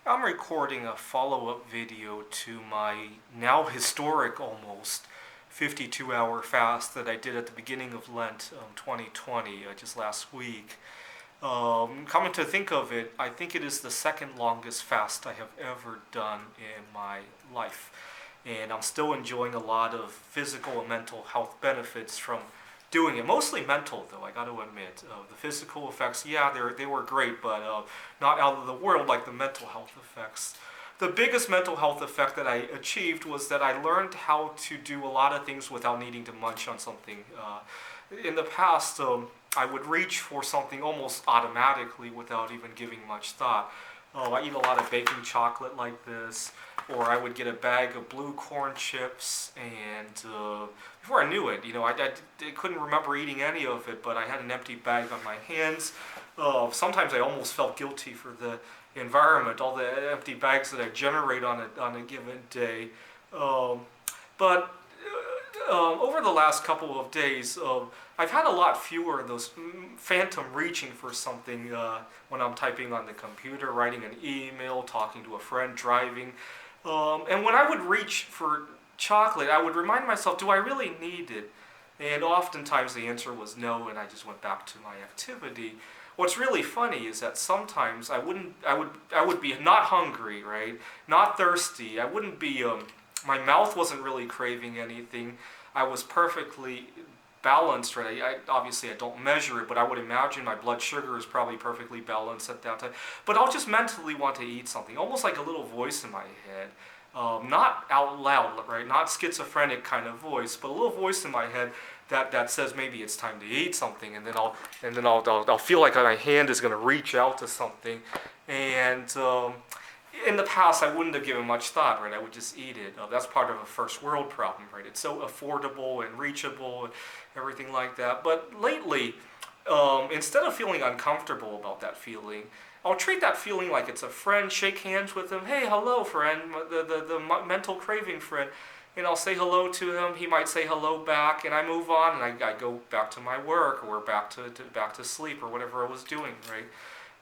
I'm recording a follow-up video to my now historic almost 52-hour fast that I did at the beginning of Lent 2020, just last week. Coming to think of it, I think it is the second longest fast I have ever done in my life. And I'm still enjoying a lot of physical and mental health benefits from doing it. Mostly mental, though, I got to admit. The physical effects, yeah, they were great, but not out of the world like the mental health effects. The biggest mental health effect that I achieved was that I learned how to do a lot of things without needing to munch on something. In the past, I would reach for something almost automatically without even giving much thought. I eat a lot of baking chocolate like this, or I would get a bag of blue corn chips, and before I knew it, I couldn't remember eating any of it, but I had an empty bag on my hands. Sometimes I almost felt guilty for the environment, all the empty bags that I generate on a given day. But over the last couple of days, I've had a lot fewer of those phantom reaching for something when I'm typing on the computer, writing an email, talking to a friend, driving. And when I would reach for chocolate, I would remind myself, do I really need it? And oftentimes the answer was no, and I just went back to my activity. What's really funny is that sometimes I would be not hungry, right? Not thirsty. I wouldn't be, my mouth wasn't really craving anything. I was perfectly balanced, right? Obviously I don't measure it, but I would imagine my blood sugar is probably perfectly balanced at that time. But I'll just mentally want to eat something, almost like a little voice in my head. Not out loud, right? Not schizophrenic kind of voice, but a little voice in my head that says maybe it's time to eat something, and then I'll feel like my hand is going to reach out to something, and in the past, I wouldn't have given much thought, right? I would just eat it. That's part of a first world problem, right? It's so affordable and reachable and everything like that. But lately, instead of feeling uncomfortable about that feeling, I'll treat that feeling like it's a friend, shake hands with them. Hey, hello, friend, the mental craving friend. And I'll say hello to him. He might say hello back, and I move on, and I go back to my work or back to sleep or whatever I was doing, right?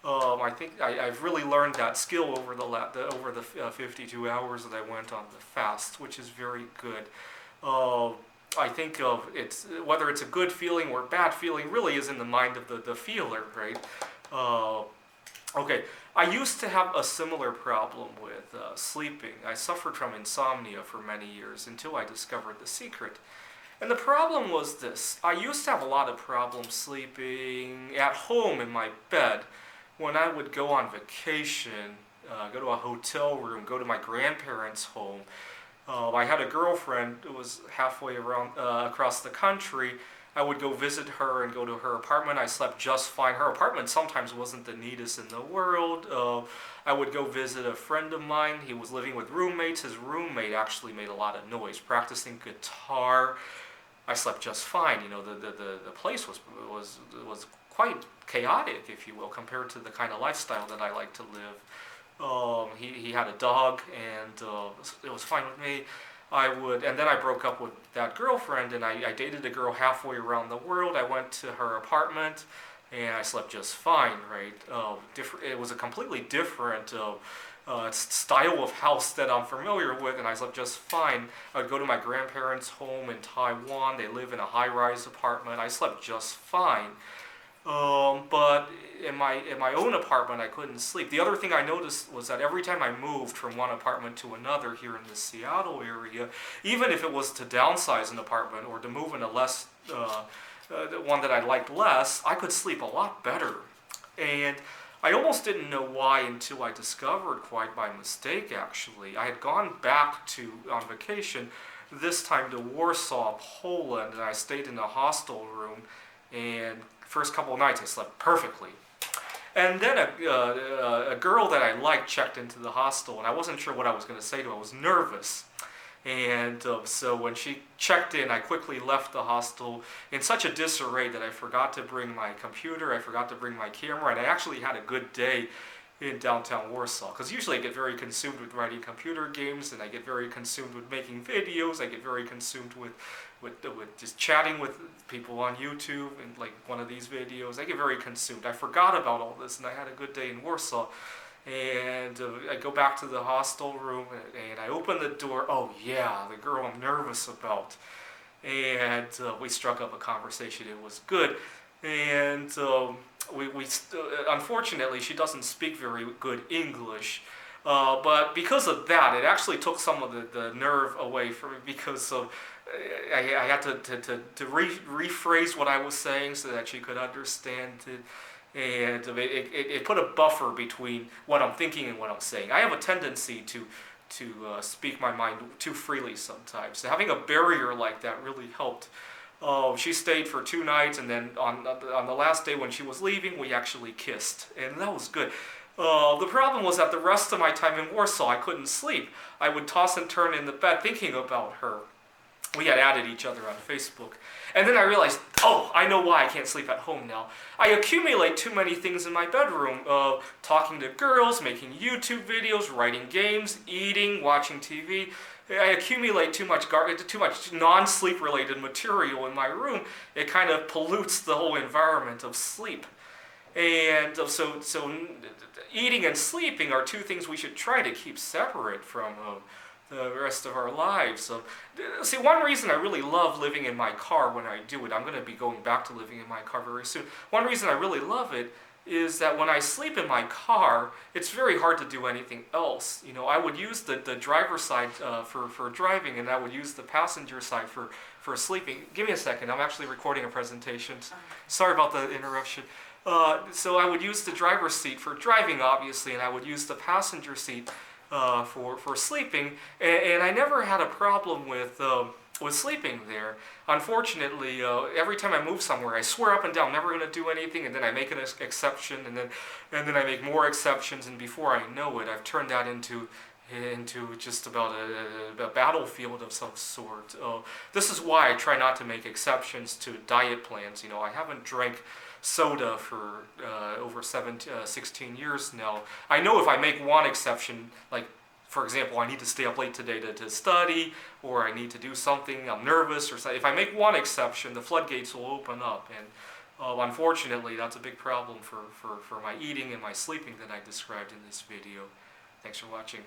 I think I've really learned that skill over the 52 hours that I went on the fast, which is very good. I think it's whether it's a good feeling or a bad feeling really is in the mind of the feeler, right? Okay, I used to have a similar problem with sleeping. I suffered from insomnia for many years until I discovered the secret. And the problem was this: I used to have a lot of problems sleeping at home in my bed. When I would go on vacation, go to a hotel room, go to my grandparents' home, I had a girlfriend who was halfway around across the country. I would go visit her and go to her apartment. I slept just fine. Her apartment sometimes wasn't the neatest in the world. I would go visit a friend of mine. He was living with roommates. His roommate actually made a lot of noise, practicing guitar. I slept just fine. The place was quite chaotic, if you will, compared to the kind of lifestyle that I like to live. He had a dog, and it was fine with me. And then I broke up with that girlfriend, and I dated a girl halfway around the world. I went to her apartment, and I slept just fine, right? It was a completely different style of house that I'm familiar with, and I slept just fine. I would go to my grandparents' home in Taiwan. They live in a high-rise apartment. I slept just fine. But in my own apartment, I couldn't sleep. The other thing I noticed was that every time I moved from one apartment to another here in the Seattle area, even if it was to downsize an apartment or to move in a less one that I liked less, I could sleep a lot better. And I almost didn't know why until I discovered, quite by mistake actually. I had gone back on vacation, this time to Warsaw, Poland, and I stayed in a hostel room, and first couple of nights I slept perfectly. And then a girl that I liked checked into the hostel, and I wasn't sure what I was going to say to her. I was nervous. And so when she checked in, I quickly left the hostel in such a disarray that I forgot to bring my computer, I forgot to bring my camera, and I actually had a good day in downtown Warsaw. Because usually I get very consumed with writing computer games, and I get very consumed with making videos, I get very consumed with just chatting with people on YouTube and like one of these videos. I get very consumed. I forgot about all this, and I had a good day in Warsaw. And I go back to the hostel room and I open the door. Oh yeah, the girl I'm nervous about. And we struck up a conversation. It was good. And unfortunately, she doesn't speak very good English. But because of that, it actually took some of the nerve away from me because I had to rephrase what I was saying so that she could understand it. And it put a buffer between what I'm thinking and what I'm saying. I have a tendency to speak my mind too freely sometimes. So having a barrier like that really helped. She stayed for 2 nights, and then on the last day when she was leaving, we actually kissed, and that was good. The problem was that the rest of my time in Warsaw, I couldn't sleep. I would toss and turn in the bed thinking about her. We had added each other on Facebook. And then I realized, oh, I know why I can't sleep at home now. I accumulate too many things in my bedroom. Talking to girls, making YouTube videos, writing games, eating, watching TV. I accumulate too much non-sleep related material in my room. It kind of pollutes the whole environment of sleep. And so eating and sleeping are two things we should try to keep separate from the rest of our lives. See, one reason I really love living in my car when I do it, I'm going to be going back to living in my car very soon. One reason I really love it is that when I sleep in my car, it's very hard to do anything else. You know, I would use the driver's side for driving, and I would use the passenger side for sleeping. Give me a second, I'm actually recording a presentation. Sorry about the interruption. So I would use the driver's seat for driving, obviously, and I would use the passenger seat for sleeping, and I never had a problem with sleeping there. Unfortunately, every time I move somewhere, I swear up and down I'm never going to do anything, and then I make an exception, and then I make more exceptions, and before I know it, I've turned that into just about a battlefield of some sort. This is why I try not to make exceptions to diet plans. You know, I haven't drank soda for over 16 years now. I know if I make one exception, like for example, I need to stay up late today to study, or I need to do something, I'm nervous, or something. If I make one exception, the floodgates will open up, and unfortunately that's a big problem for my eating and my sleeping that I described in this video. Thanks for watching.